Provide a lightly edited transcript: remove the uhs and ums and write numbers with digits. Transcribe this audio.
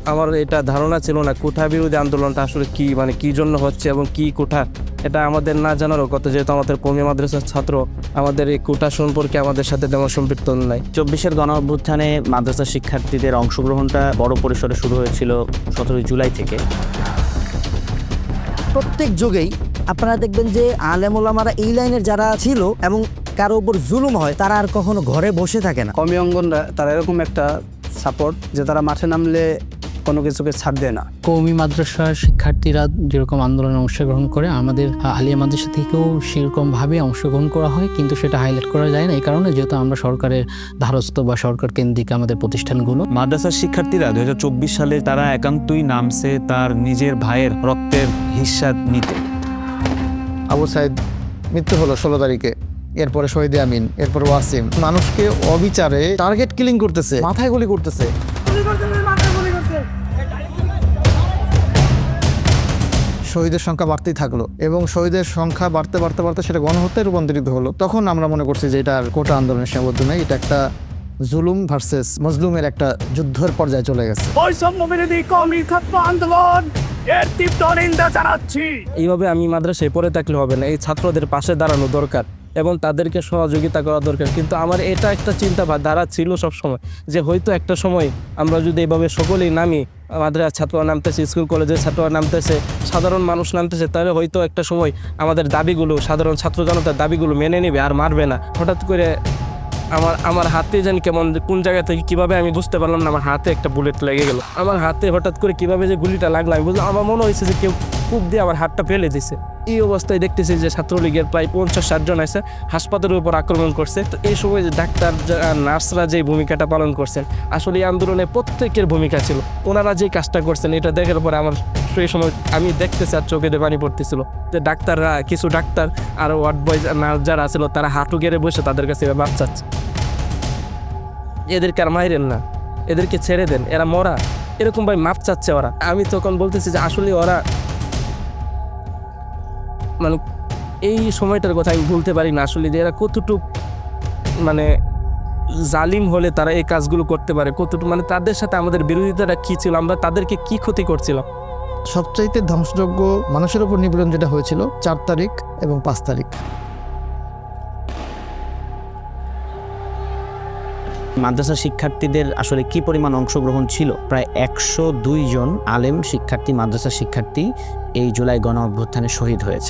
আমার এটা ধারণা ছিল না কোঠা বিরোধী আন্দোলনটা আসলে কি মানে কি জন্য হচ্ছে এবং কি কোঠা, এটা আমাদের না জানারও কথা, যেহেতু আমাদের কওমি মাদ্রাসার ছাত্র, আমাদের এই কোঠা সম্পর্কে আমাদের সাথে তেমন সম্পৃক্ত নাই। 24-এর গণঅভ্যুত্থানে মাদ্রাসা শিক্ষার্থীদের অংশগ্রহণটা বড় পরিসরে শুরু হয়েছিল 17 জুলাই থেকে। প্রত্যেক যুগেই আপনারা দেখবেন যে আলেম ওলামারা এই লাইনের যারা ছিল এবং কারো উপর জুলুম হয় তারা আর কখনো ঘরে বসে থাকে না। কওমি অঙ্গনরা তারা এরকম একটা সাপোর্ট যে তারা মাঠে নামলে কোনো কিছুকে ছাড় দেয় না। কওমি মাদ্রাসার শিক্ষার্থীরা যেরকম আন্দোলনে অংশগ্রহণ করে, আমাদের আলিয়া মাদ্রাসা থেকেও সেরকমভাবে অংশগ্রহণ করা হয়, কিন্তু সেটা হাইলাইট করা যায় না এই কারণে যেহেতু আমরা সরকারের ধারস্থ বা সরকার কেন্দ্রিক আমাদের প্রতিষ্ঠানগুলো। মাদ্রাসার শিক্ষার্থীরা 2024 সালে তারা একান্তই নামছে তার নিজের ভাইয়ের রক্তের হিস্সা নিতে। আবু সাইদ মৃত্যু হলো 16 তারিখে, এরপরে শহীদ আমিন, এরপর ওয়াসিম। মানুষকে অবিচারে টার্গেট কিলিং করতেছে, মাথায় গুলি করতেছে। শহীদের সংখ্যা বাড়তেই থাকলো এবং শহীদের সংখ্যা বাড়তে বাড়তে বাড়তে সেটা গণহত্যায় রূপান্তরিত হলো। তখন আমরা মনে করছি যে এটা আর কোটা আন্দোলনের সীমাবদ্ধ নয়, এটা একটা জুলুম ভার্সেস মজলুমের একটা যুদ্ধের পর্যায়ে চলে গেছে। এইভাবে আমি মাদ্রাসায় পড়ে থাকলে হবে না, এই ছাত্রদের পাশে দাঁড়ানো দরকার এবং তাদেরকে সহযোগিতা করা দরকার। কিন্তু আমার এটা একটা ধারা ছিল সবসময় যে হয়তো একটা সময় আমরা যদি এইভাবে সকলেই নামি, মাদ্রাসার ছাত্ররা নামতেছে, স্কুল কলেজের ছাত্ররা নামতেছে, সাধারণ মানুষ নামতেছে, তাহলে হয়তো একটা সময় আমাদের দাবিগুলো, সাধারণ ছাত্র জনতার দাবিগুলো মেনে নেবে আর মারবে না। হঠাৎ করে আমার হাতে জানি কেমন কোন জায়গা থেকে কিভাবে আমি বুঝতে পারলাম না, আমার হাতে একটা বুলেট লেগে গেল। আমার হাতে হঠাৎ করে কিভাবে যে গুলিটা লাগলো আমি বুঝলাম, আমার মনে হয়েছে যে কেউ কূপ দিয়ে আমার হাতটা ফেলে দিছে। এই অবস্থায় দেখতেছি যে ছাত্রলীগের প্রায় 50-60 জন আছে, হাসপাতালের উপর আক্রমণ করছে। তো এই সময় যে ডাক্তার নার্সরা যে ভূমিকাটা পালন করছেন, আসলে এই আন্দোলনে প্রত্যেকের ভূমিকা ছিল। ওনারা যে কাজটা করছেন এটা দেখার পরে আমার সেই সময় আমি দেখতেছি আর চোখে পানি পড়তেছিল যে ডাক্তাররা, কিছু ডাক্তার আর ওয়ার্ড বয় নার্স যারা ছিল তারা হাঁটু গেড়ে বসে তাদের কাছে মাপ চাচ্ছে। এদেরকে আর মাইরেন না, এদেরকে ছেড়ে দেন, এরা মরা, এরকম ভাই মাপ চাচ্ছে ওরা। আমি তখন বলতেছি যে আসলে ওরা মানে এই সময়টার কথা আমি বলতে পারি না আসলে যে এরা কতটুক মানে জালিম হলে তারা এই কাজগুলো করতে পারে, কতটুকু মানে তাদের সাথে আমাদের বিরোধিতাটা কী ছিল, আমরা তাদেরকে কি ক্ষতি করছিলাম। সবচাইতে ধ্বংসযোগ্য মানুষের উপর নিপীড়ন যেটা হয়েছিল 4 তারিখ এবং 5 তারিখ। মাদ্রাসা শিক্ষার্থীদের আসলে কি পরিমাণ অংশগ্রহণ ছিল? প্রায় 102 জন আলেম শিক্ষার্থী, মাদ্রাসা শিক্ষার্থী এই জুলাই গণ অভ্যুত্থানে শহীদ হয়েছে।